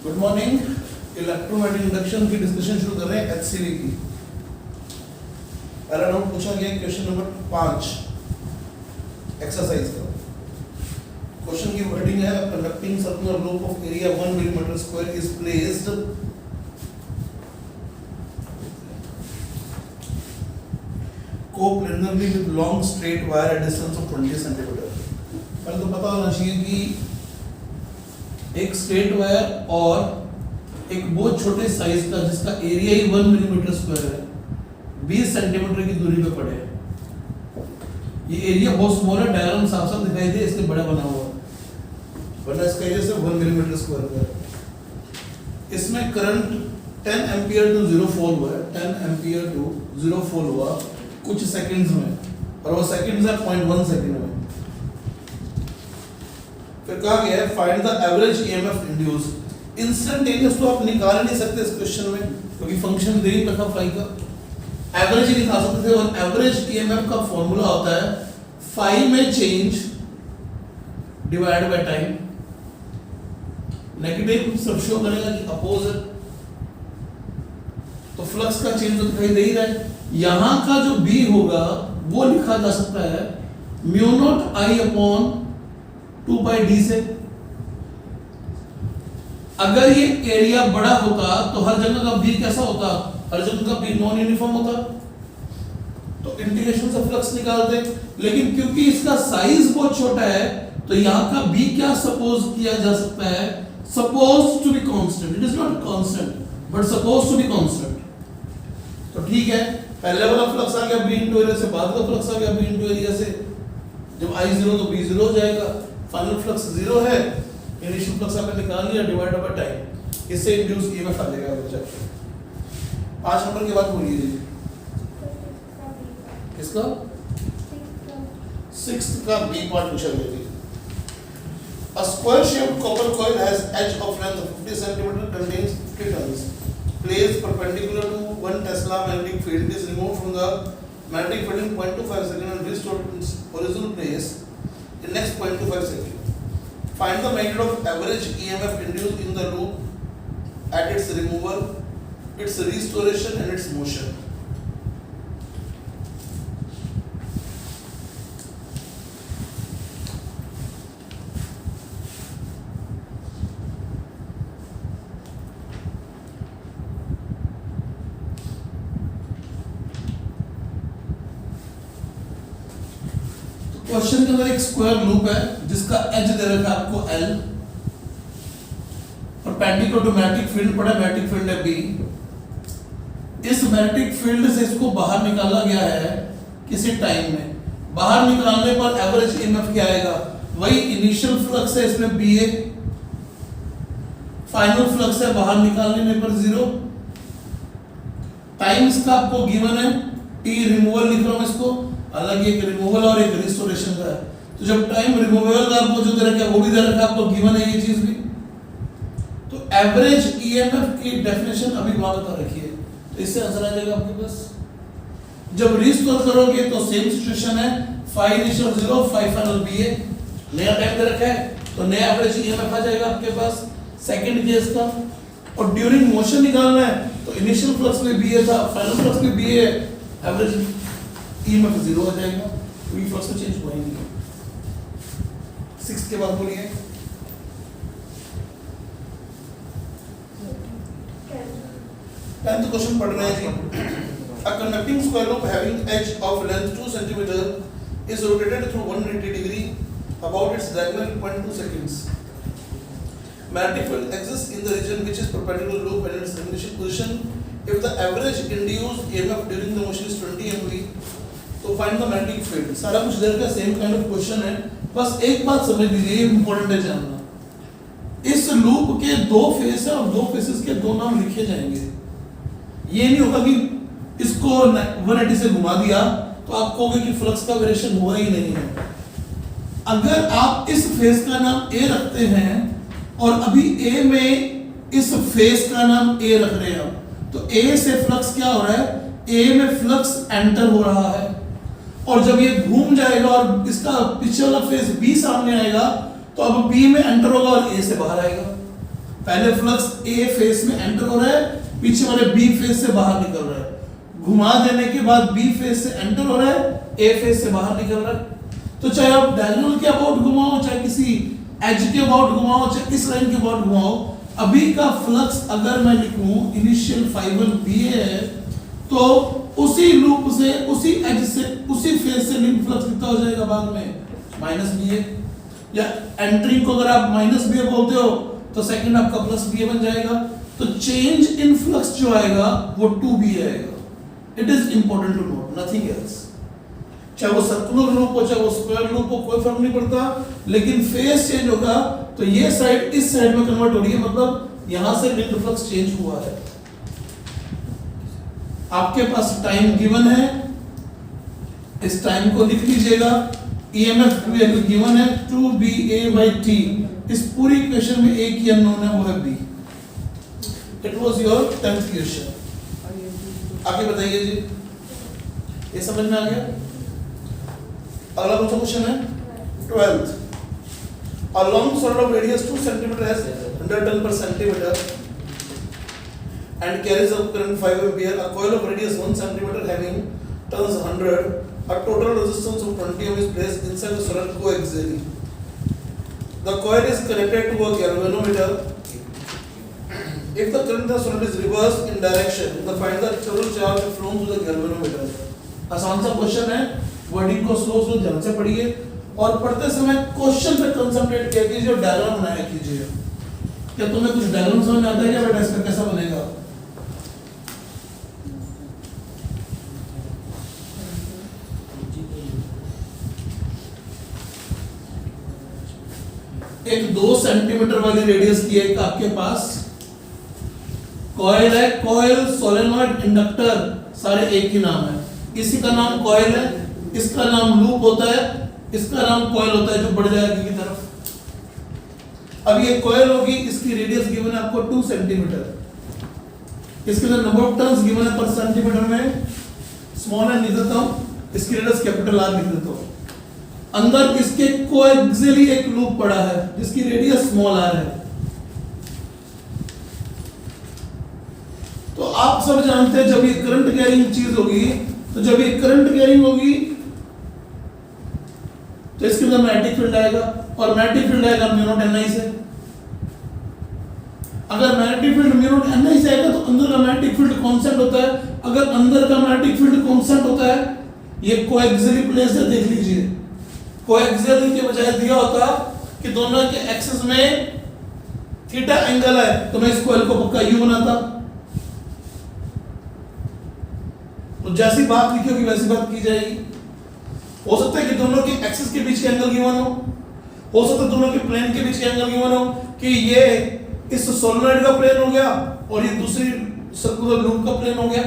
Good morning. Electromagnetic induction की discussion शुरू कर रहे हैं एचसीवी की। पहला राउंड पूछा गया क्वेश्चन नंबर 5 एक्सरसाइज का। क्वेश्चन की वर्डिंग है conducting circular loop of area 1 millimetre square is placed coplanarly with long straight wire at distance of 20 centimetre. पहले तो पता होना चाहिए कि एक स्ट्रेट वायर और एक बहुत छोटे साइज का जिसका एरिया ही 1 मिलीमीटर स्क्वायर है 20 सेंटीमीटर की दूरी पे पड़े हैं। ये एरिया बहुत स्मॉल है, डायग्राम साफ साफ दिखाई दे इसलिए बड़ा बना हुआ है, वरना इसका एरिया सिर्फ 1 मिलीमीटर स्क्वायर का है। इसमें करंट 10 एम्पियर टू 0 फॉल हुआ है, 10 एम्पियर टू 0 फॉल हुआ कुछ सेकंड्स में, और वो सेकंड्स है 0.1 सेकंड में। फिर कहा गया है find the average EMF induced. Instantaneous तो आप निकाल नहीं सकते इस क्वेश्चन में क्योंकि फंक्शन दे ही रखा फाई का, एवरेज ही निकाल सकते थे। और एवरेज ईएमएफ का फॉर्मूला होता है फाई में change divide by time. Negative सब शो करेगा कि अपोजिट, तो फ्लक्स का चेंज तो दिखाई दे ही रहा है। यहां का जो बी होगा वो लिखा जा सकता है mu not I upon 2/d से। अगर ये एरिया बड़ा होता तो हर जगह का बी कैसा होता, हर जगह का बी नॉन यूनिफॉर्म होता, तो इंटीग्रेशन से फ्लक्स निकालते। लेकिन क्योंकि इसका साइज बहुत छोटा है तो यहां का बी क्या सपोज किया जा सकता है, suppose to be constant. It is not constant but suppose to be constant. तो ठीक है, पहले वाला फ्लक्स आ गया बी इनटू एरिया से, बाद का फ्लक्स आ गया बी इनटू एरिया से। जब आई 0 तो बी 0 हो जाएगा। फाइनल फ्लक्स 0 है, इनिशियल फ्लक्स आपने निकाल लिया डिवाइड बाय टाइम, इससे इंड्यूस ईएमएफ आ जाएगा बच्चा। 5 नंबर के बाद बोलिए जी किसका 6th का बी पार्ट पूछा गया जी। A square shaped copper coil has edge of length of 50 cm contains 50 turns. Placed perpendicular to 1 Tesla magnetic field is removed from the magnetic field in 0.25 second and restored in its original place in next 0.25 second. Find the magnitude of average EMF induced in the loop at its removal, its restoration and its motion. Question के अंदर एक square loop है जिसका as they रखा है आपको L, perpendicular to magnetic field पड़ा, magnetic field है B। इस मैग्नेटिक फील्ड से इसको बाहर निकाला गया है किसी टाइम में। बाहर निकालने पर एवरेज ईएमएफ क्या आएगा, वही इनिशियल फ्लक्स है इसमें BA, फाइनल फ्लक्स है बाहर निकालने पर 0, टाइम इसका आपको गिवन है T, रिमूवल लिख रहा हूं इसको, हालांकि एक रिमूवल और एक रिस्टोरेशन का है। तो जब टाइम रिमूवल का आपको जो दे रखा है वो भी दे रखा है, आपको गिवन है ये चीज भी। तो एवरेज ईएमएफ की डेफिनेशन अभी वहां बता रखी है, तो इससे आंसर आ जाएगा आपके पास। जब रिस्टोर करोगे तो सेम सिचुएशन है, phi initial 0 phi final BA, नया टाइम दे रखा है तो नया एवरेज ईएमएफ आ जाएगा आपके पास सेकंड केस का। और ड्यूरिंग मोशन निकालना है तो इनिशियल फ्लक्स में BA था, फाइनल फ्लक्स में BA है, एवरेज ईएमएफ 0 आ जाएगा, कोई फ्लक्स में चेंज हुआ ही नहीं। 6 के बाद बोलिए 10th क्वेश्चन पढ़ रहे हैं जी। A conducting square loop having edge of length 2 cm is rotated through 180 degree about its diagonal in 0.2 seconds. Magnetic field exists in the region which is perpendicular to loop and its initial position. If the average induced EMF during the motion is 20 MV, तो find the magnetic field. सारा कुछ इधर का same kind of question है, बस एक बात समझ लीजिए, ये इंपॉर्टेंट है जानना। इस लूप के 2 फेस है और 2 फेसेस के 2 नाम लिखे जाएंगे। ये नहीं होगा कि इसको 180 से घुमा दिया तो आप कहोगे कि फ्लक्स का वेरिएशन हुआ ही नहीं है। अगर आप इस फेस का नाम A रखते हैं और अभी A में इस फेस का नाम A रख रहे हैं, तो A से फ्लक्स क्या हो रहा है, A में फ्लक्स एंटर हो रहा है, और जब ये घूम जाएगा और इसका पीछे वाला फेस B सामने आएगा तो अब B में एंटर होगा और A से बाहर आएगा। पहले फ्लक्स ए फेस में एंटर हो रहा है, पीछे वाले बी फेस से बाहर निकल रहा है। घुमा देने के बाद बी फेस से एंटर हो रहा है, ए फेस से बाहर निकल रहा है। तो चाहे आप डायगोनल के अबाउट घुमाओ, चाहे किसी एज के अबाउट घुमाओ, चाहे इस लाइन के अबाउट घुमाओ, अभी का फ्लक्स अगर मैं लिखूं इनिशियल फाइबर बी है, तो उसी लूप से, उसी एज से, उसी फेस से लिंक फ्लक्स कितना हो जाएगा बाद में, माइनस बी ए। या एंट्रिंग को अगर आप माइनस बी ए बोलते हो तो सेकंड आपका प्लस बी ए बन जाएगा। तो चेंज इन फ्लक्स जो आएगा वो 2b आएगा। It is important to note, nothing else. चाहे वो सर्कुलर लूप हो, चाहे वो स्क्वायर लूप हो, कोई फर्क नहीं पड़ता, लेकिन फेस चेंज होगा तो ये साइड इस साइड में कन्वर्ट हो रही है, मतलब यहां से लिंक फ्लक्स चेंज हुआ है। आपके पास टाइम गिवन है, इस टाइम को लिख लीजिएगा। ईएमएफ वैल्यू गिवन है 2ba/t। इस पूरी इक्वेशन में एक ही अननोन है, वो है b। It was your 10th question. आगे बताइए जी, ये समझ में आ गया? अगला कौन सा क्वेश्चन है? 12th। A long solid of radius 2 cm has 100 turn per centimeter and carries a current 5 ampere. A coil of radius 1 cm having turns 100. A total resistance of 20 ohm is placed inside the solid coaxially. The coil is connected to a galvanometer. If the current of the solid is reversed in direction, then find the total charge flown through the galvanometer. आसान सा question है, wording को slow slow ध्यान से पढ़िए और पढ़ते समय क्वेश्चन पे कंसंट्रेट किया कीजिए और डायग्राम बनाया कीजिए। क्या तुम्हें कुछ डायग्राम समझ में आता है क्या बेटा, इसका कैसा बनेगा? एक 2 सेंटीमीटर वाली रेडियस की एक आपके पास कॉइल है, कॉइल, सोलेनॉइड, इंडक्टर सारे एक ही नाम है। इसी का नाम कॉइल है, इसका नाम लूप होता है, इसका नाम कॉइल होता है जो बढ़ जाएगी की तरफ। अब ये कॉइल होगी, इसकी रेडियस गिवन है आपको 2 सेंटीमीटर। इसके अंदर नंबर ऑफ टर्न्स गिवन है पर सेंटीमीटर में, स्मॉल r लिख देता हूं, इसकी रेडियस कैपिटल R लिख देता हूं। अंदर इसके कोएक्सियली एक लूप पड़ा है जिसकी रेडियस स्मॉल r है। तो आप सब जानते हैं जब ये करंट कैरिंग चीज होगी, तो जब ये करंट कैरिंग होगी तो इसके अंदर मैग्नेटिक फील्ड आएगा, और मैग्नेटिक फील्ड आएगा म्यू नॉट एन आई से। अगर magnetic field mu naught N I से आएगा तो अंदर का मैग्नेटिक फील्ड कांस्टेंट होता है। अगर अंदर का मैग्नेटिक फील्ड कांस्टेंट होता है, ये कोएक्सियली प्लेस है, देख लीजिए। कोएक्सियल के बजाय दिया होता कि दोनों के एक्सिस में थीटा एंगल है, तो मैं इस कॉइल को पक्का यू बनाता। तो जैसी बात लिखी होगी वैसी बात की जाएगी। हो सकता है कि दोनों के एक्सिस के बीच के एंगल गिवन हो सकता है दोनों के प्लेन के बीच के एंगल गिवन हो, कि ये इस सोलेनॉइड का प्लेन हो गया और ये दूसरी सर्कुलर लूप का प्लेन हो गया।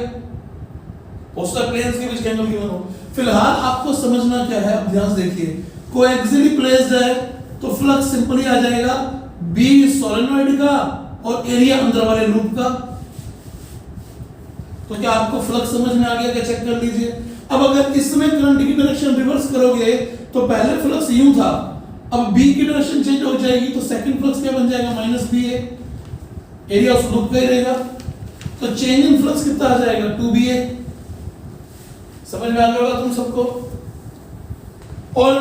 हो सकता है प्लेन्स के बीच के एंगल गिवन हो। फिलहाल आपको समझना क्या है, अब ध्यान से देखिए। कोएक्सियली प्लेस्ड है तो फ्लक्स सिंपली आ जाएगा बी सोलेनॉइड का और एरिया अंदर वाले लूप का। तो क्या आपको फ्लक्स समझ में आ गया? क्या चेक कर लीजिए। अब अगर इसमें करंट की डायरेक्शन रिवर्स करोगे तो पहले फ्लक्स यूं था, अब बी की डायरेक्शन चेंज हो जाएगी तो सेकंड फ्लक्स क्या बन जाएगा? माइनस बी ए, एरिया उस लूप का ही रहेगा। तो चेंज इन फ्लक्स कितना आ जाएगा? 2ba। समझ में आ गया होगा तुम सबको। और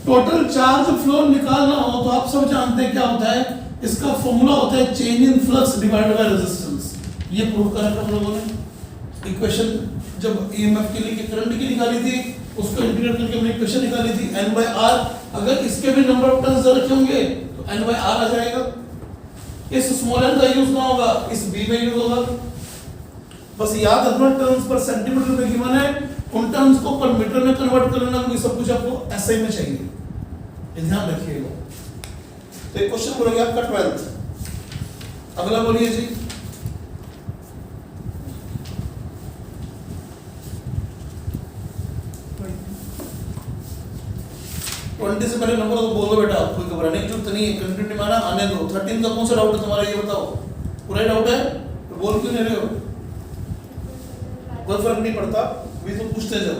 टोटल चार्ज फ्लो निकालना हो तो आप सब जानते हैं क्या होता है, इसका फॉर्मूला होता है change in flux divided by resistance. ये प्रूव करा था हम लोगों ने। इक्वेशन जब ईएमएफ के लिए करंट की निकाली थी, उसको इंटीग्रेट करके हमने इक्वेशन निकाली थी n/r। अगर इसके भी नंबर ऑफ टर्न्स रखे होंगे तो n/r आ जाएगा। इस स्मॉल n का यूज कहां होगा? इस b में यूज होगा। बस याद रखना टर्न्स पर सेंटीमीटर में गिवन है, उन टर्न्स को पर मीटर में कन्वर्ट करना, क्योंकि सब कुछ आपको एसआई में चाहिए, ये ध्यान रखिएगा। तो एक क्वेश्चन बोलोगे आपका 12th। अगला बोलिए जी। ट्वेंटी से पहले नंबर तो बोलो बेटा, कोई घबराने की जरूरत नहीं है। कंटिन्यू माना आने दो। 13 का कौन सा डाउट है तुम्हारा, ये बताओ। पूरा डाउट है तो बोल क्यों नहीं रहे हो? कोई फर्क नहीं पड़ता, भी तो पूछते जाओ।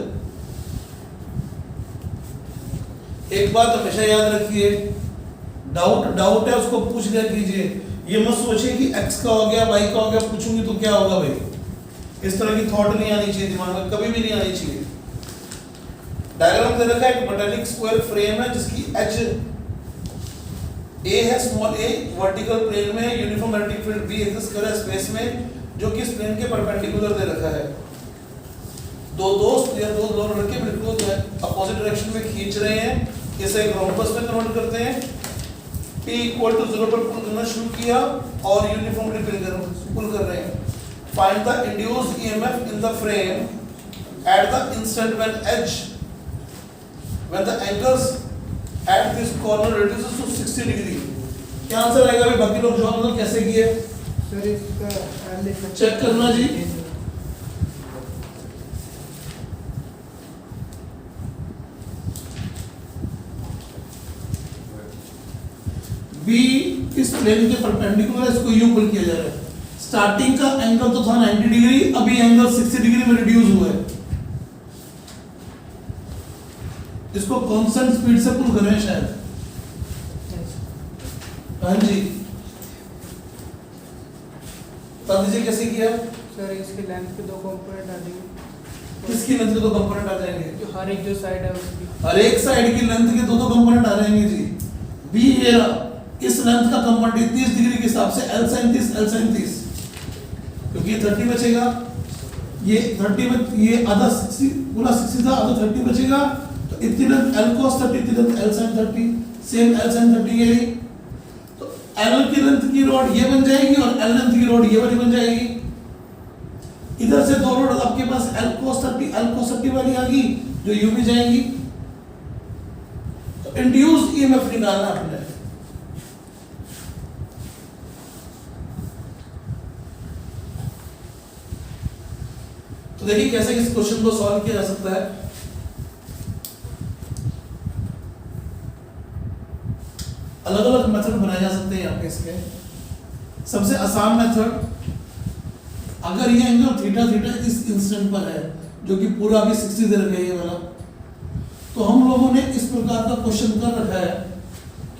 एक बात हमेशा याद रखिए, डाउट है उसको पूछ लिया कीजिए। ये मत सोचिए कि x का हो गया y का हो गया, पूछूंगी तो क्या होगा भाई, इस तरह की थॉट नहीं आनी चाहिए दिमाग में, कभी भी नहीं आनी चाहिए। डायग्राम दे रखा है, एक मेटालिक स्क्वायर फ्रेम है जिसकी एज ए है, स्मॉल ए, वर्टिकल प्लेन में uniform magnetic field B exist कर रहा है स्पेस में, जो कि इस प्लेन के परपेंडिकुलर दे रखा है। दो दोस्त या दो लड़के बिल्कुल अपोजिट डायरेक्शन में खींच रहे हैं, इसे एक रोम्बस में कन्वर्ट करते हैं। P इक्वल टू 0 पर पुल करना शुरू किया और यूनिफॉर्मली पुल कर रहे हैं। Find the induced EMF in the frame at the instant when the angles at this corner reduces to 60 degree। क्या आंसर आएगा भाई? बाकी लोग जवाब मतलब कैसे किए सर इसका चेक करना जी। B इस प्लेन के परपेंडिकुलर इसको यूं पुल किया जा रहा है। स्टार्टिंग का एंगल तो था 90 डिग्री, अभी एंगल 60 डिग्री में रिड्यूस हुआ है। इसको कांस्टेंट स्पीड से पुल कर रहे हैं शायद। हाँ जी, बता दीजिए कैसे किया सर। इसके लेंथ के दो कंपोनेंट आ जाएंगे। किसकी लेंथ के दो कंपोनेंट आ जाएंगे? जो हर एक जो साइड है उसकी, हर एक साइड की लेंथ के दो दो कंपोनेंट आ जाएंगे जी। बी ये इस लेंथ का कंपोनेंट 30 डिग्री के हिसाब से L sin 30 L sin 30, क्योंकि ये 30 बचेगा, ये 30 में ये आधा 60 पूरा 60 था, आधा 30 बचेगा, तो इतनी लेंथ L cos 30, इतनी length L sin 30, same L sin 30 ये रही। तो L की लेंथ की रॉड ये बन जाएगी और L लेंथ की रॉड ये वाली बन जाएगी। इधर से दो रॉड आपके पास L cos 30 वाली आ गई, जो यूं भी जाएंगी। तो इंड्यूस्ड EMF निकालना आपने। तो देखिए कैसे इस क्वेश्चन को सॉल्व किया जा सकता है। अलग अलग मेथड बनाए जा सकते हैं यहाँ पे इसके। सबसे आसान मेथड, अगर ये एंगल थीटा थीटा इस इंस्टेंट पर है, जो कि पूरा अभी 60 दे रखा है ये वाला, तो हम लोगों ने इस प्रकार का क्वेश्चन कर रखा है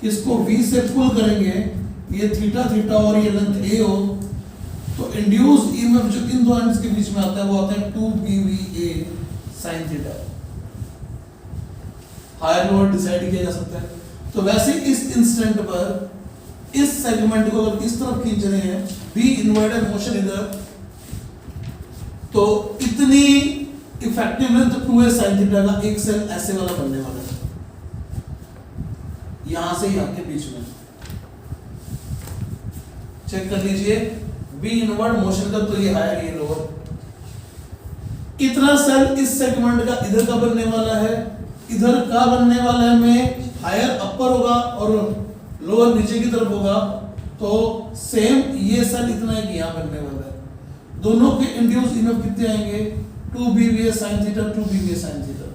कि इसको V से पुल करेंगे, ये थीटा थीटा और ये लेंथ A हो, तो इंड्यूस्ड EMF जो इन दो एंड्स के बीच में आता है वो आता है 2BVA sin theta. Higher lower decide किया जा सकता है। तो वैसे इस इंस्टेंट पर इस सेगमेंट को अगर इस तरफ खींच रहे हैं, B इनवर्टेड मोशन इधर, तो इतनी effective length 2A sin theta का एक सेल ऐसे वाला बनने वाला है, यहां से यहां के बीच में। चेक कर लीजिए, B इनवर्ट मोशन का तो ये हायर ये लोअर। इतना सेल इस सेगमेंट का इधर का बनने वाला है, इधर का बनने वाला है में हायर अपर होगा और लोअर नीचे की तरफ होगा, तो सेम ये सेल इतना है कि यहां बनने वाला है। दोनों के इंड्यूस्ड EMF कितने आएंगे? 2BVA sin theta 2BVA sin theta.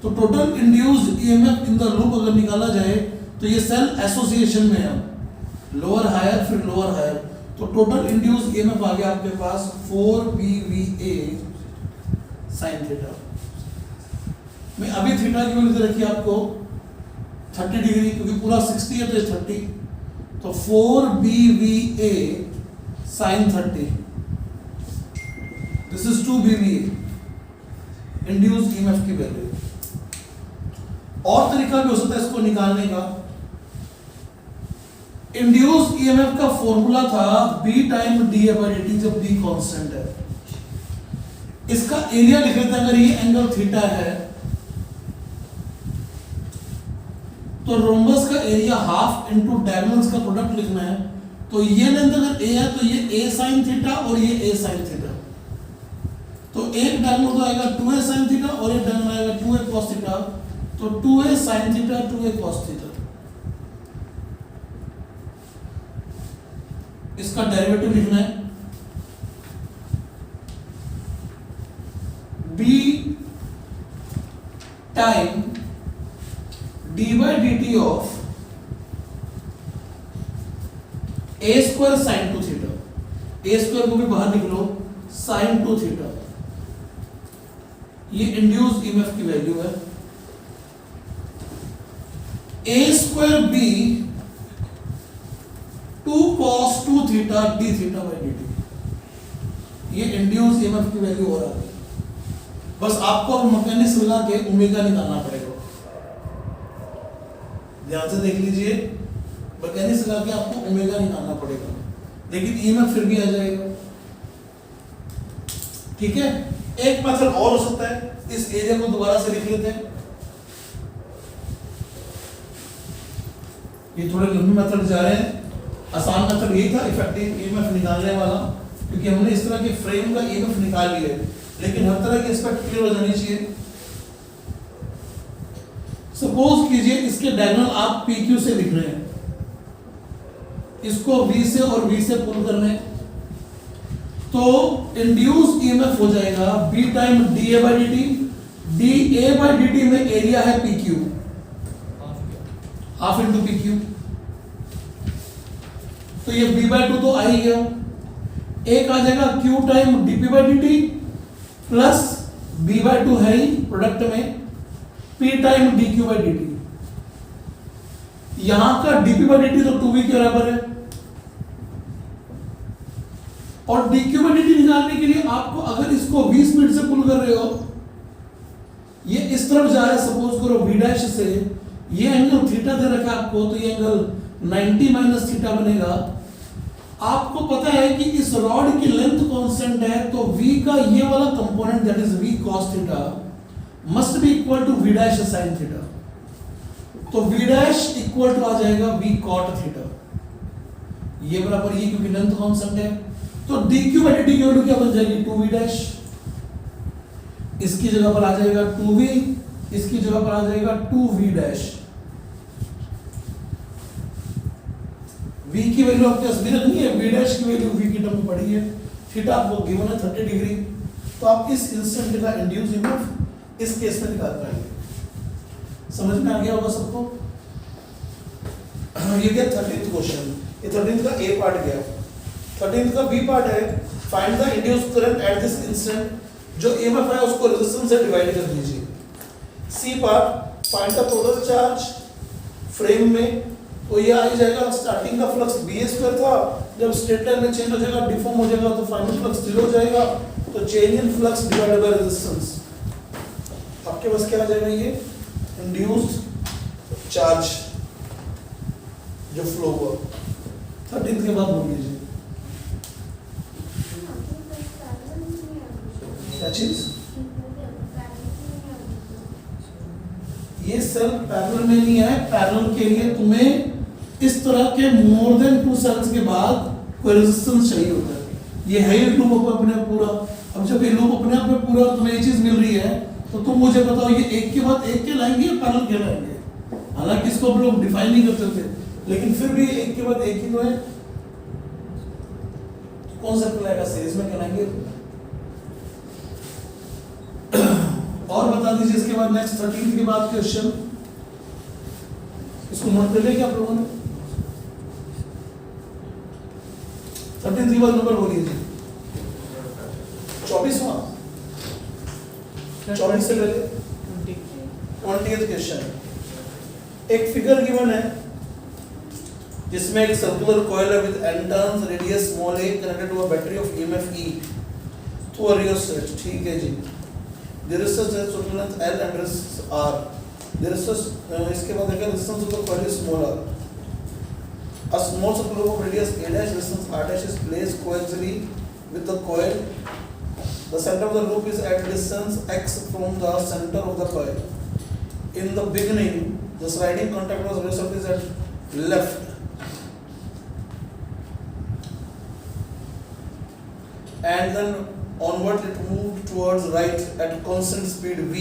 तो total induced EMF in the loop अगर निकाला जाए तो ये सेल एसोसिएशन में है, लोअर हायर फिर लोअर हायर, तो टोटल इंड्यूस्ड EMF आ गया आपके पास 4BVA sin थीटा में। अभी थीटा की वैल्यू दे रखी है आपको 30 डिग्री, क्योंकि पूरा 60 है तो 30, तो 4BVA sin 30, this is 2BVA induced EMF की वैल्यू। और तरीका भी हो सकता है इसको निकालने का। इंड्यूस्ड EMF का फॉर्मूला था B टाइम dA/dt, जब B कांस्टेंट है। इसका एरिया लिख लेते हैं, अगर ये एंगल थीटा है तो रोम्बस का एरिया हाफ इनटू डायगोनल्स का प्रोडक्ट लिखना है। तो ये लेंथ अगर A है तो ये A sin थीटा और ये A sin थीटा, तो एक डायगोनल तो आएगा 2A sin थीटा और एक डायगोनल आएगा 2A cos थीटा, तो 2A sin theta 2A cos theta. इसका डेरिवेटिव लिखना है, B time d/dt of A square sin 2 theta. A square को भी बाहर निकलो, sin 2 थीटा, ये इंड्यूस्ड EMF की वैल्यू है। A square B 2 cos theta D theta by D T, ये इंड्यूस ईएमएफ की वैल्यू हो रहा है। बस आपको अब मैकेनिक्स लगा के ओमेगा निकालना पड़ेगा। ध्यान से देख लीजिए, मैकेनिक्स लगा के आपको ओमेगा निकालना पड़ेगा, लेकिन ईएमएफ फिर भी आ जाएगा। ठीक है, एक मेथड और हो सकता है, इस एरिया को दोबारा से लिख लेते हैं। ये थोड़े लंबे मेथड जा रहे हैं, आसान मेथड यही था इफेक्टिव ईएमएफ निकालने वाला, क्योंकि हमने इस तरह के फ्रेम का ईएमएफ निकाल लिया है, लेकिन हर तरह के एस्पेक्ट क्लियर हो जानी चाहिए। सपोज कीजिए इसके डायगोनल आप PQ से लिख रहे हैं, इसको V से और V से पुल कर रहे हैं, तो इंड्यूस ईएमएफ हो जाएगा B time DA by dt। DA by dt में एरिया है PQ, हाफ इंटू PQ, तो ये B/2 तो आ ही गया। एक आ जाएगा Q time dP by dt plus B/2 है ही प्रोडक्ट में P time dQ by dt। यहां का dP बाई dt तो 2V के बराबर है, और dQ बाई dt निकालने के लिए आपको अगर इसको 20 स्पीड से पुल कर रहे हो, ये इस तरफ जा रहा है, सपोज करो V' से, ये एंगल थीटा दे रखा है आपको, तो ये एंगल 90 माइनस थीटा बनेगा। आपको पता है कि इस रॉड की लेंथ कांस्टेंट है, तो V का ये वाला component that is V cos theta must be equal to V' sin theta, तो V' इक्वल टू आ जाएगा V cot थीटा, ये बराबर ये, क्योंकि लेंथ कांस्टेंट है, तो dQ बाई dt की वैल्यू क्या बन जाएगी 2V', इसकी जगह पर आ जाएगा 2V, इसकी जगह पर आ जाएगा 2V'। V की वैल्यू आपके पास भी रखनी है, V' की वैल्यू V की टर्म में पड़ी है, थीटा आपको गिवन है 30 डिग्री, तो आप इस इंस्टेंट का इंड्यूस ईएमएफ इस केस में निकाल पाएंगे। समझ में आ गया होगा सबको? ये क्या 13th क्वेश्चन, ये 13th का A पार्ट गया। 13th का B पार्ट है, find the induce current at this instant, जो ईएमएफ है उसको रेजिस्टेंस से डिवाइड कर दीजिए। C part, find the total charge frame में, तो ये आ जाएगा स्टार्टिंग का फ्लक्स BA² था, जब स्ट्रेट लाइन में चेंज हो जाएगा, डिफॉर्म हो जाएगा, तो फाइनल फ्लक्स 0 हो जाएगा, तो change in flux divided by resistance. आपके पास क्या आ जाएगा, ये इंड्यूस्ड चार्ज जो फ्लो हुआ। 13th के बाद बोल लीजिए क्या चीज, ये सेल पैरेलल में नहीं है, पैरेलल के लिए तुम्हें इस तरह के मोर देन 2 सेल्स के बाद कोई रेजिस्टेंस चाहिए होता है। ये है ही लूप अपने पूरा, अब जब ये लूप अपने आप में पूरा तुम्हें ये चीज मिल रही है, तो तुम मुझे बताओ ये एक के बाद एक के लाएंगे या पैरेलल के लाएंगे? हालांकि इसको हम लोग डिफाइन नहीं करते थे, लेकिन फिर भी एक के बाद एक ही तो है, कौन सा कहलाएगा, सीरीज में कहलाएंगे। और बता दीजिए इसके बाद नेक्स्ट 13th के बाद क्वेश्चन, इसको नोट कर लिया क्या आप लोगों ने? 13th के बाद नंबर बोलिए जी, 24वां 24 से पहले 20th क्वेश्चन। एक फिगर गिवन है जिसमें एक सर्कुलर कॉइल है with N turns, radius small a connected to a battery of EMF E through a rheostat. ठीक है जी, the resistance is equivalent L and resistance R. The resistance इसके बाद देखा resistance of the coil is small r. A small circular of radius a dash resistance r dash is placed coaxially with the coil. The center of the loop is at distance x from the center of the coil. In the beginning, the sliding contact was result is at left. And then onward it moved towards right at constant speed v.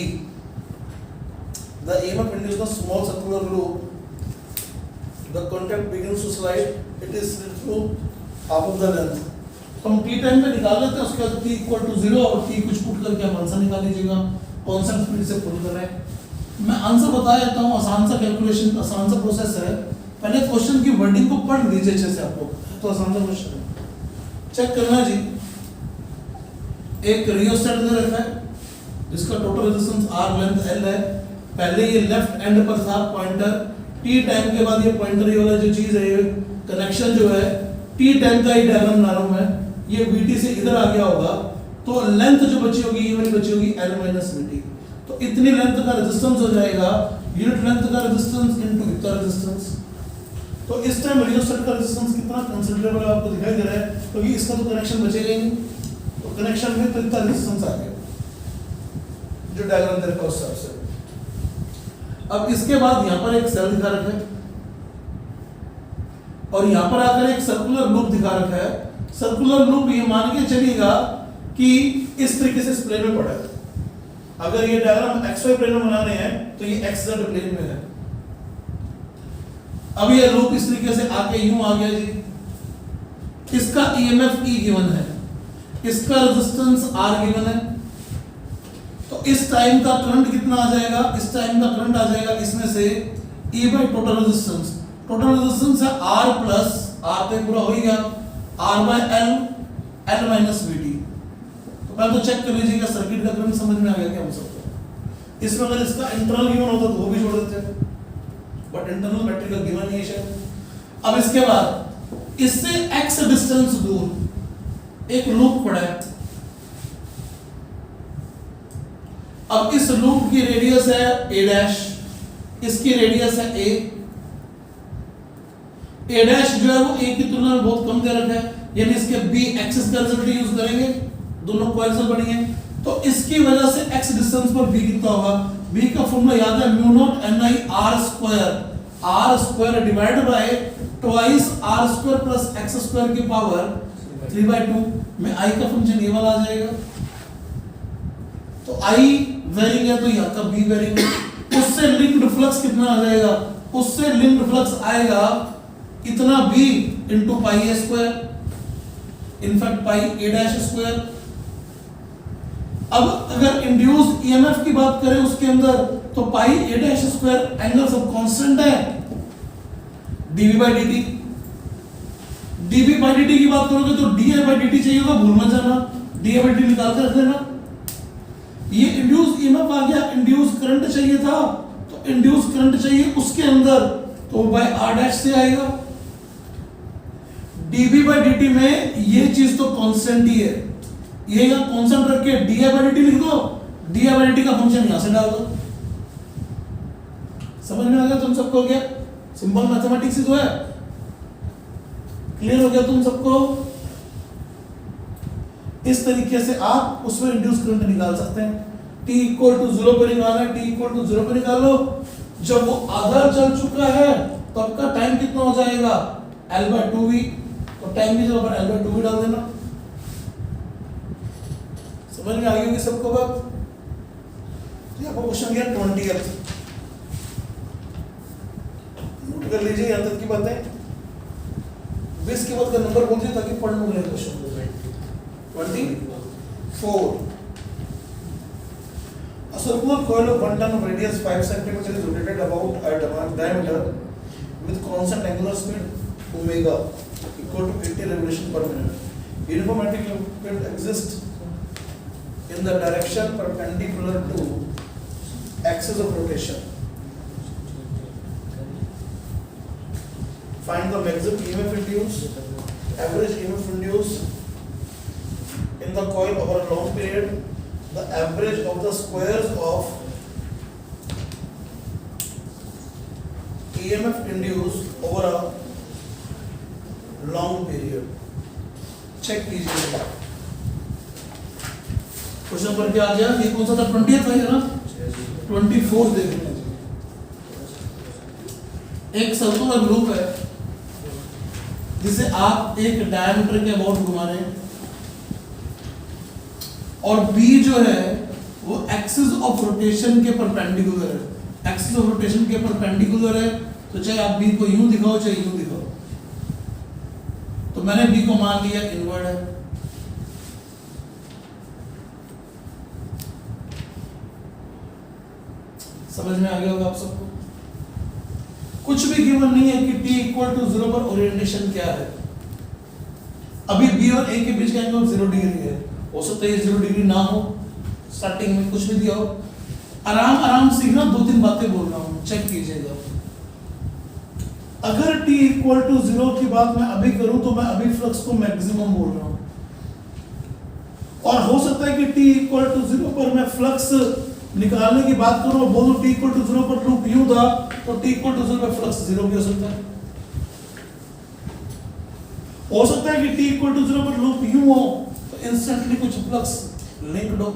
The EMF induced a small circular loop. The contact begins to slide. It is through half of the length. हम t time पे निकाल लेते हैं, उसके बाद t equal to 0 और t कुछ put करके आप आंसर निकाल लीजिएगा, कॉन्स्टेंट स्पीड से पुट कर रहे हैं। मैं आंसर बता देता हूँ, आसान सा कैलकुलेशन, आसान सा प्रोसेस है। पहले क्वेश्चन की वर्डिंग को पढ़ लीजिए अच्छे से आप लोग, तो आसान सा क्वेश्चन है, चेक करना जी। एक रियोस्टेट दे रखा है जिसका total resistance R length L है। पहले ये लेफ्ट एंड पर था पॉइंटर, t टाइम के बाद ये पॉइंटर ये वाला जो चीज है, ये कनेक्शन जो है T10 का ही डायग्राम बना रहा हूं मैं, ये VT से इधर आ गया होगा, तो लेंथ जो बची होगी ये वाली बची होगी L माइनस VT। तो इतनी लेंथ का रेजिस्टेंस हो जाएगा, यूनिट लेंथ का रेजिस्टेंस इनटू इतना रेजिस्टेंस। तो इस टाइम रियोस्टेट का रेजिस्टेंस कितना कंसीडरेबल है आपको दिखाई दे रहा है, क्योंकि तो इसका तो कनेक्शन बचेगा ही नहीं, तो कनेक्शन में तो इतना रेजिस्टेंस आ गया जो डायग्राम दे रखा है उस हिसाब से। अब इसके बाद यहाँ पर एक सेल दिखा रखा है और यहाँ पर आकर एक सर्कुलर लूप दिखा रखा है। सर्कुलर लूप ये मान के चलिएगा कि इस तरीके से इस प्लेन में पड़ा है। अगर ये डायग्राम XY प्लेन में बनाने हैं तो ये XZ प्लेन में है। अब ये लूप इस तरीके से आके यूं आ गया जी, इसका EMF E गिवन है, इसका रेजिस्टेंस R गिवन है, तो इस टाइम का करंट कितना आ जाएगा, इस टाइम का करंट आ जाएगा इसमें से E by total resistance. Total resistance है R प्लस R पे पूरा हो ही गया, R by L minus VT। तो पहले तो चेक कर लीजिएगा सर्किट का करंट समझ में आ गया क्या हम सबको। इसमें अगर इसका इंटरनल गिवन होता तो वो भी जोड़ देते, बट इंटरनल बैटरी का गिवन नहीं है शायद। अब इसके बाद इससे X डिस्टेंस दूर एक लूप पड़ा है। अब इस लूप की रेडियस है A डैश, इसकी रेडियस है A। A डैश जो है वो A की तुलना में बहुत कम दे रखा है, यानी इसके B एक्सिस का रिजल्ट यूज करेंगे, दोनों कोएक्सियल बनेंगे, तो इसकी वजह से X डिस्टेंस पर B कितना होगा। B का फॉर्मूला याद है, mu naught Ni R square divided by twice R square plus X square की पावर 3/2 में I का फंक्शन ये वाला आ जाएगा। तो I वेरिंग है तो यहाँ का B वेरिंग है, उससे लिंक्ड फ्लक्स कितना आ जाएगा, उससे लिंक्ड फ्लक्स आएगा इतना B into pi A square, in fact pi A dash square. अब अगर इंड्यूस EMF की बात करें उसके अंदर, तो पाई A डैश स्क्वायर एंगल सब कांस्टेंट है, dV by dt। dV by dt की बात करोगे तो dI बाई dt चाहिए होगा, भूल मत जाना, dI बाई dt निकाल कर रख देना। ये इंड्यूस EMF आ गया, इंड्यूस करंट चाहिए था, तो इंड्यूस करंट चाहिए उसके अंदर, तो बाय R डैश से आएगा। dV बाई dt में ये चीज तो कांस्टेंट ही है, ये यहां कांस्टेंट रख के dI बाई dt लिख दो, dI बाई dt का फंक्शन यहां से डाल दो। समझ में आ गया तुम सबको? क्या सिंपल मैथमेटिक्स ही तो है, क्लियर हो गया तुम सबको? इस तरीके से आप उसमें इंड्यूस करंट निकाल सकते हैं। t इक्वल टू 0 पे निकालना है, t इक्वल टू 0 पे निकालो। जब वो आधा चल चुका है तो आपका टाइम कितना हो जाएगा, L बाय 2v, तो टाइम की जगह पर L बाय 2v डाल देना। समझ में आ गई होगी सबको बात? यहाँ पर क्वेश्चन गया 20th, नोट कर लीजिए यहाँ तक की बातें। 20 के बाद का नंबर बोल दिए ताकि पढ़ लूँ क्वेश्चन को। 24. A circular coil of 1 ton of radius 5 cm is rotated about a diameter with constant angular speed omega equal to 80 revolution per minute. Uniformity field exists in the direction perpendicular to axis of rotation. Find the maximum EMF induced, average EMF induced in the coil over a long period, the average of the squares of EMF induced over a long period. Check कीजिए question पर क्या आ गया। ये कौन सा था, 20th है ना, 24 देख लें। एक सर्कुलर लूप है जिसे आप एक डायमीटर के अबाउट घुमा रहे हैं, और B जो है वो एक्सिस ऑफ रोटेशन के परपेंडिकुलर है, एक्सिस ऑफ रोटेशन के परपेंडिकुलर है। तो चाहे आप B को यूं दिखाओ चाहे यूं दिखाओ, तो मैंने B को मान लिया इनवर्ड है। समझ में आ गया होगा आप सबको? कुछ भी गिवन नहीं है कि t इक्वल टू 0 पर ओरिएंटेशन क्या है। अभी B और A के बीच का एंगल 0 डिग्री है, हो सकता है ये 0 डिग्री ना हो, स्टार्टिंग में कुछ भी दिया हो। आराम आराम सीखना, 2-3 बातें बोल रहा हूं, चेक कीजिएगा। अगर t इक्वल टू 0 की बात मैं अभी करूं तो मैं अभी फ्लक्स को मैक्सिमम बोल रहा हूं, और हो सकता है कि t इक्वल टू 0 पर मैं फ्लक्स निकालने की बात करूं और बोलूं t इक्वल टू 0 पर लूप यूं था, तो t इक्वल टू 0 पर फ्लक्स 0 भी हो सकता है। हो सकता है कि t इक्वल टू 0 पर लूप यूं हो तो इंस्टेंटली कुछ फ्लक्स लिंक्ड हो,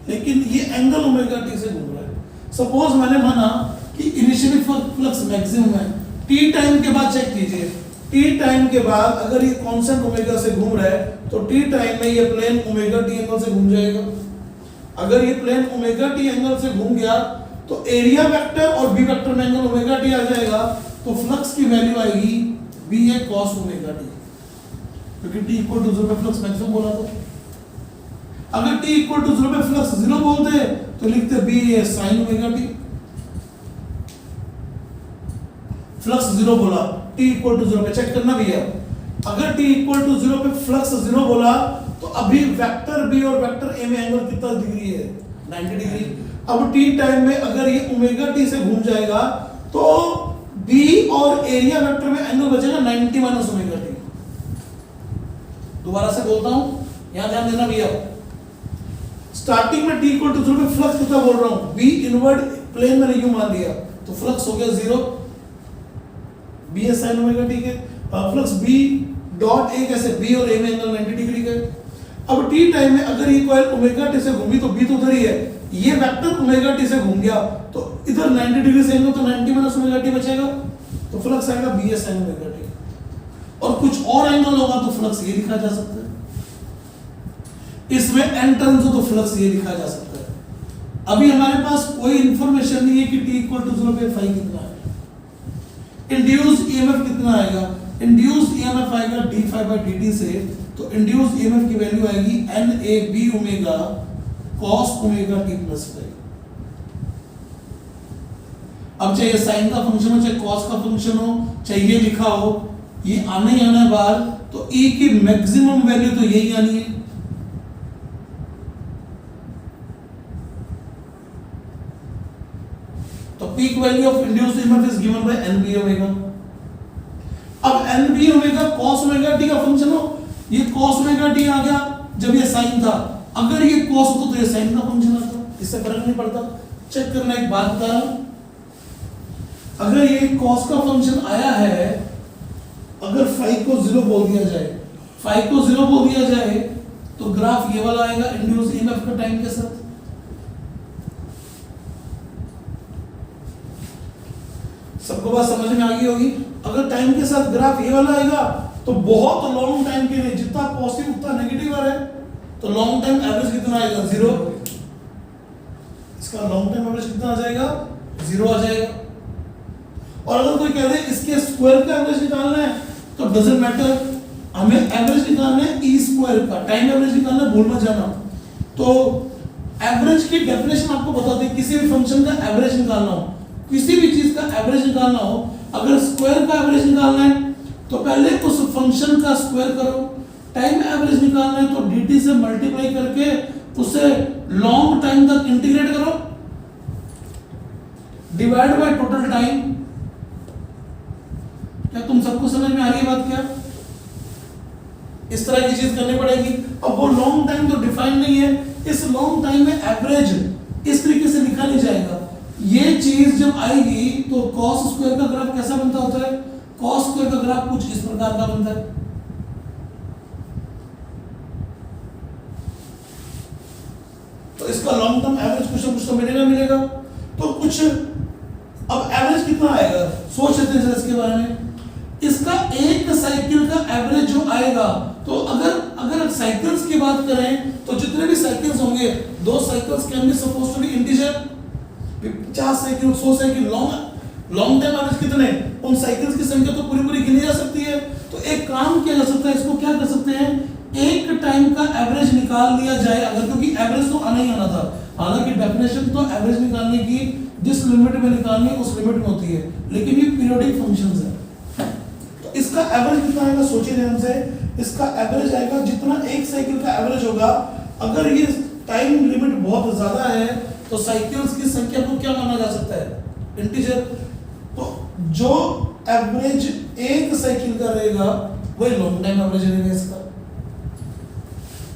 लेकिन ये एंगल ओमेगा t से घूम रहा है। सपोज मैंने माना कि इनिशियली फ्लक्स मैक्सिमम है, t टाइम के बाद चेक कीजिए, t टाइम के बाद अगर ये कांस्टेंट ओमेगा से घूम रहा है तो t टाइम में ये प्लेन ओमेगा t एंगल से घूम जाएगा। अगर ये प्लेन ओमेगा t एंगल से घूम गया तो एरिया वेक्टर और b वेक्टर में एंगल ओमेगा t आ जाएगा, तो फ्लक्स की वैल्यू आएगी ba cos ओमेगा t, क्योंकि t इक्वल टू 0 पे फ्लक्स मैक्सिमम बोला था। अगर t इक्वल टू 0 पे फ्लक्स 0 बोलते तो लिखते ba sin omega t। Flux 0 बोला, t इक्वल टू 0 पे चेक करना भैया, अगर t इक्वल टू 0 पे फ्लक्स 0 बोला तो अभी वेक्टर b और वेक्टर a में एंगल कितना डिग्री है, 90 डिग्री। अब t टाइम में अगर ये ओमेगा t से घूम जाएगा तो b और एरिया वेक्टर में एंगल बचेगा 90 माइनस ओमेगा t। दोबारा से बोलता हूं, यहां ध्यान देना भैया, स्टार्टिंग में t इक्वल टू 0 पे फ्लक्स कितना बोल रहा हूं, b इनवर्ड प्लेन मैंने यूं मान लिया तो फ्लक्स हो गया 0, b sin ओमेगा t के फ्लक्स b डॉट a कैसे, b और a में एंगल 90 डिग्री का है। अब t टाइम में अगर ये कॉइल ओमेगा t से घूमी तो b तो उधर ही है, ये वेक्टर ओमेगा t से घूम गया तो इधर 90 डिग्री से एंगल तो 90 माइनस ओमेगा t बचेगा, तो फ्लक्स आएगा b sin ओमेगा t। और कुछ और एंगल होगा तो फ्लक्स ये लिखा जा सकता है, इसमें n टर्म्स हो तो फ्लक्स ये लिखा जा सकता है। अभी हमारे पास कोई इंफॉर्मेशन नहीं है कि t इक्वल टू 0 पे फाई कितना है, इंड्यूस्ड ईएमएफ कितना आएगा, इंड्यूस्ड ईएमएफ आएगा d फाई बाय dt से, तो इंड्यूस्ड ईएमएफ की वैल्यू आएगी NAB omega cos omega t plus phi. अब चाहे साइन का फंक्शन हो, चाहे cos का फंक्शन हो, चाहे ये लिखा हो, ये आने ही आना है बाहर, तो e की मैक्सिमम वैल्यू तो यही आनी है। तो peak value of induced EMF is given by NB omega. अब NB omega cos omega t का फंक्शन हो, ये cos ओमेगा t आ गया जब ये साइन था, अगर ये cos होता तो ये साइन का फंक्शन आता, इससे फर्क नहीं पड़ता। चेक करना, एक बात बता रहा हूं, अगर ये cos का फंक्शन आया है, अगर फाई को 0 बोल दिया जाए, फाई को 0 बोल दिया जाए तो ग्राफ ये वाला आएगा इंड्यूस्ड ईएमएफ का टाइम के साथ। सबको बात समझ में आ गई होगी। अगर टाइम के साथ ग्राफ ये वाला आएगा तो बहुत लॉन्ग टाइम के लिए, जितना पॉजिटिव उतना नेगेटिव आ रहा है, तो लॉन्ग टाइम एवरेज कितना आएगा, 0। इसका लॉन्ग टाइम एवरेज कितना आ जाएगा, 0 आ जाएगा। और अगर कोई कह दे इसके स्क्वायर का एवरेज निकालना है तो डजंट मैटर, हमें एवरेज निकालना है ई स्क्वायर का, टाइम एवरेज निकालना है, भूल मत जाना। तो एवरेज की डेफिनेशन आपको बता दें, किसी भी फंक्शन का एवरेज निकालना हो, किसी भी चीज का एवरेज निकालना हो, अगर स्क्वायर का एवरेज निकालना है तो पहले उस फंक्शन का स्क्वायर करो, टाइम एवरेज निकालना है तो dt से मल्टीप्लाई करके उसे लॉन्ग टाइम तक इंटीग्रेट करो, डिवाइड बाय टोटल टाइम। क्या तुम सबको समझ में आ रही है बात? क्या इस तरह की चीज करनी पड़ेगी। अब वो लॉन्ग टाइम तो डिफाइन नहीं है, इस लॉन्ग टाइम में एवरेज इस तरीके से लिखा नहीं जाएगा। ये चीज जब आएगी तो cos स्क्वायर का ग्राफ कैसा बनता होता है, cos स्क्वायर का ग्राफ कुछ इस प्रकार का बनता है। तो इसका लॉन्ग टर्म एवरेज कुछ तो मिलेगा। तो कुछ अब एवरेज कितना आएगा सोच लेते हैं इसके बारे में। इसका एक साइकिल का एवरेज जो आएगा, तो अगर साइकिल्स की बात करें तो जितने भी साइकिल्स होंगे, 2 cycles can be suppose to be integer, 50 cycle 100 cycle, long time average कितने, उन साइकिल्स की संख्या तो पूरी गिनी जा सकती है। तो एक काम किया जा सकता है, इसको क्या कर सकते हैं, एक टाइम का एवरेज निकाल लिया जाए अगर, क्योंकि एवरेज तो आना ही आना था। हालांकि डेफिनेशन तो एवरेज निकालने की जिस लिमिट में निकालनी उस लिमिट में होती है, लेकिन ये पीरियोडिक फंक्शंस है। तो इसका एवरेज कितना आएगा सोचिए ध्यान से। इसका एवरेज आएगा जितना एक साइकिल का एवरेज होगा। अगर ये टाइम लिमिट बहुत ज्यादा है तो साइकिल्स की संख्या को क्या माना जा सकता है, इंटीजर। तो जो एवरेज एक साइकिल का रहेगा वही लॉन्ग टाइम एवरेज रहेगा इसका।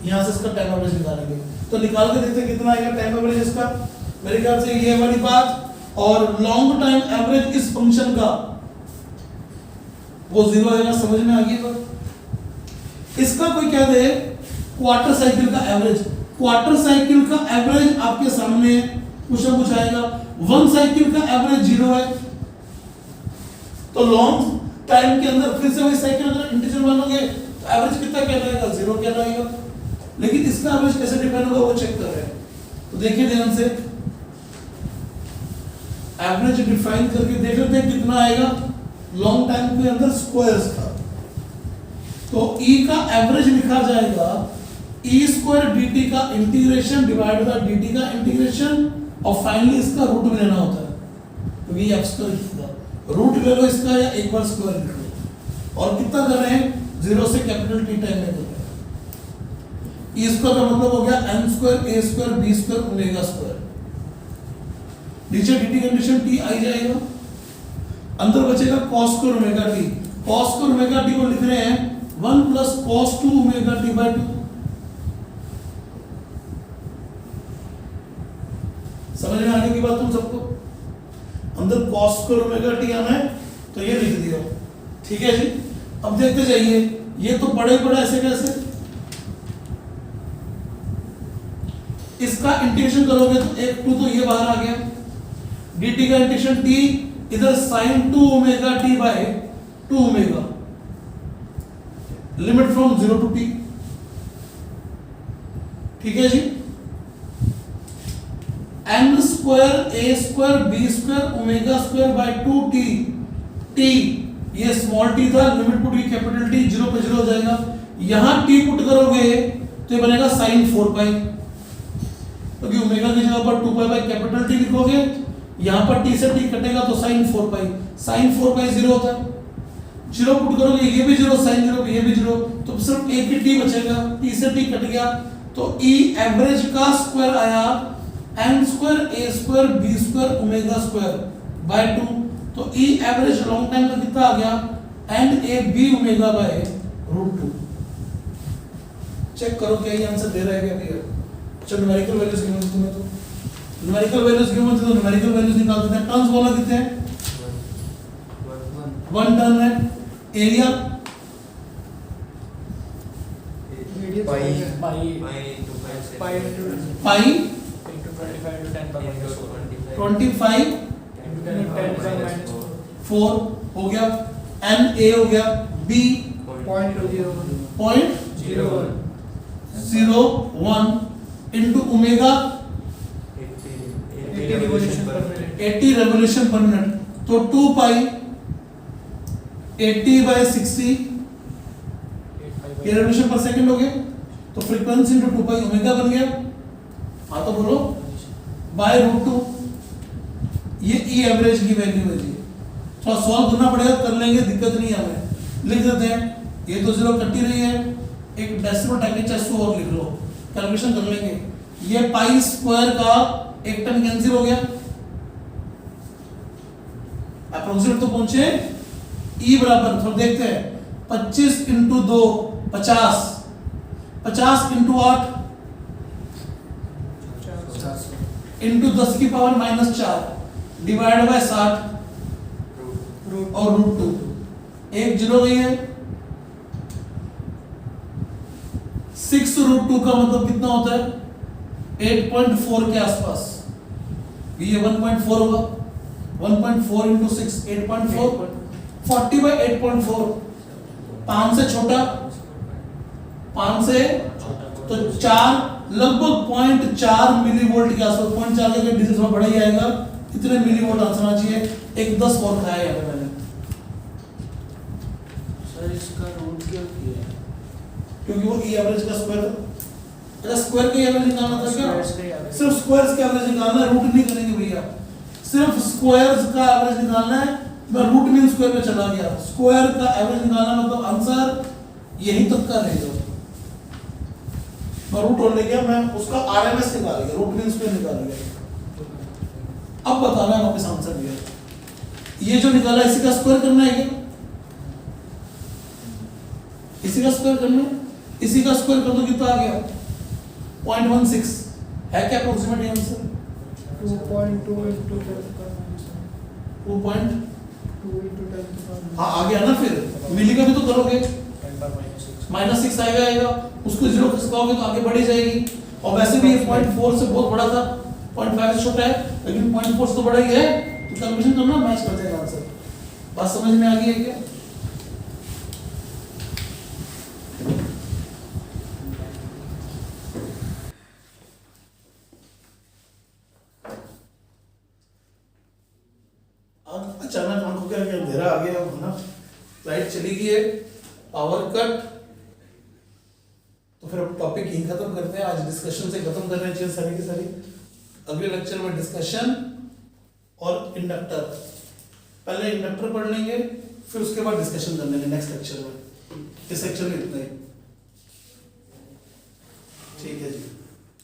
यहां से इसका टाइम एवरेज निकालेंगे तो निकाल के देखते हैं कितना आएगा टाइम एवरेज इसका। मेरे ख्याल से ये वाली बात और लॉन्ग टाइम एवरेज इस फंक्शन का वो 0 आएगा, समझ में आ गई बात। इसका कोई क्या दे क्वार्टर साइकिल का एवरेज, क्वार्टर साइकिल का एवरेज आपके सामने कुछ ना कुछ आएगा। वन साइकिल का एवरेज 0 है तो लॉन्ग टाइम के अंदर फिर से वही साइकिल अगर इंटीजर मानोगे तो एवरेज कितना क्या रहेगा 0 क्या रहेगा। लेकिन इसका एवरेज कैसे डिपेंड होगा वो चेक कर रहे हैं। तो देखिए ध्यान से एवरेज डिफाइन करके देख लेते हैं कितना आएगा लॉन्ग टाइम के अंदर स्क्वायर्स का। तो E का एवरेज लिखा जाएगा E स्क्वायर dt का इंटीग्रेशन डिवाइड बाय dt का इंटीग्रेशन और फाइनली इसका रूट में लेना होता है तो ये f स्क्वायर लिखा रूट ले लो इसका या एक बार स्क्वायर लिख लो। और कितना कर रहे हैं 0 से कैपिटल T टाइम में कर रहे हैं। E स्क्वायर का मतलब हो गया m square a square b square omega square. नीचे dt कंडीशन T आई जाएगा, अंदर बचेगा cos square omega t। cos square omega t को लिख रहे हैं 1 plus cos 2 omega t by 2। समझ में आने की बात तुम सबको। अंदर cos स्क्वायर ओमेगा t आना है तो ये लिख दिया, ठीक है जी। अब देखते जाइए ये तो बड़े बड़ा ऐसे कैसे, इसका इंटीग्रेशन करोगे तो एक 2 तो ये बाहर आ गया, dt का इंटीग्रेशन t इधर sin 2 omega t by 2 omega limit from 0 to t, ठीक है जी। n square a square b square omega square by 2t t ये स्मॉल t था, लिमिट पुट की कैपिटल T 0 पे 0 हो जाएगा। यहां t पुट करोगे तो ये बनेगा sin 4 पाई क्योंकि ओमेगा की जगह पर 2 पाई बाय कैपिटल T लिखोगे, यहां पर t से t कटेगा तो sin 4 पाई, sin 4 पाई 0 होता है। 0 पुट करोगे ये भी 0 sin 0 ये भी 0 तो सिर्फ एक ही t बचेगा, t से t कट गया तो E एवरेज का स्क्वायर आया n square a square b square omega square bye 2। तो E एवरेज लॉन्ग टाइम का कितना आ गया n a b omega by root 2। Check करो क्या ये आंसर दे रहा है क्या भैया। चलो न्यूमेरिकल वैल्यूज गिवन तुम्हें तो न्यूमेरिकल वैल्यूज गिवन तो न्यूमेरिकल वैल्यूज निकाल देते हैं। टर्न्स बोला कितने हैं 1 टर्न है। एरिया पाई 25 4 हो गया, एन ए हो गया, B 0.01 into omega 80 revolution per minute तो 2 पाई 80 बाय 60 ये रेवोल्यूशन पर सेकंड हो गया तो फ्रीक्वेंसी इंटू 2 पाई ओमेगा बन गया। हाँ तो बोलो बाय रूट 2 ये ई एवरेज की वैल्यू है जी। थोड़ा सॉल्व करना पड़ेगा, कर लेंगे, दिक्कत नहीं है हमें। लिख देते हैं ये तो 0 कटी रही है, एक डेसिमल टाइप के 100 और लिख लो, कैलकुलेशन कर लेंगे। ये पाई स्क्वायर का एक टर्म कैंसिल हो गया, अप्रोक्सीमेट तो पहुंचे ई बराबर थोड़ा देखते हैं 25 इंटू 2 50 50 इंटू 8 इंटू 10 की पावर -4 डिवाइड बाय 60 और रूट 2 एक 0 गई है 6 रूट 2 का मतलब कितना होता है 8.4 के आसपास। ये 1.4 होगा 1.4 इंटू 6 8.4 40 बाय 8.4 5 से छोटा 5 से तो 4 लगभग 0.4 मिलीवोल्ट के आसपास 0.4 का डिजिट थोड़ा बड़ा ही आएगा। कितने मिलीवोल्ट आंसर आना चाहिए, एक 10 और खाया यहाँ पे मैंने। सर इसका रूट क्या किया है क्योंकि वो ई एवरेज का स्क्वायर था। अच्छा स्क्वायर का एवरेज निकालना था क्या, Squares का average। सिर्फ स्क्वायर्स का एवरेज निकालना है, रूट नहीं करेंगे भैया, सिर्फ स्क्वायर्स का एवरेज निकालना है। मैं रूट मीन स्क्वायर में चला गया, स्क्वायर का एवरेज निकालना मतलब आंसर यही तक का रहेगा। मैं रूट और ले गया, मैं उसका आरएमएस निकाल गया, रूट मीन स्क्वायर निकाल गया। अब बताना है वापस आंसर दिया ये जो निकाला इसी का स्क्वायर करना है क्या? इसी का स्क्वायर करना है, इसी का स्क्वायर कर दो कितना आ गया 0.16 है क्या approximate answer? 2.2 into 10 to the 2 point 2 into 10 to the हाँ आ गया ना। फिर मिली का भी तो करोगे, -6 आएगा, उसको 0 खिसकाओगे तो आगे बढ़ी जाएगी। और वैसे भी ये 0.4 से बहुत बड़ा था, 0.5 से छोटा है, लेकिन 0.4 से तो बड़ा ही है, तो कैलकुलेशन करना मैच कर जाएगा आंसर। बात समझ में आ गई है क्या? अचानक आंखों के आगे अंधेरा आ गया है ना, लाइट चली गई है, पावर कट। तो फिर अब टॉपिक यहीं खत्म करते हैं, आज डिस्कशन से खत्म करना चाहिए सारी की सारी। अगले लेक्चर में डिस्कशन और इंडक्टर, पहले इंडक्टर पढ़ लेंगे, फिर उसके बाद डिस्कशन कर लेंगे नेक्स्ट लेक्चर में। इस लेक्चर में इतना ही, ठीक है जी।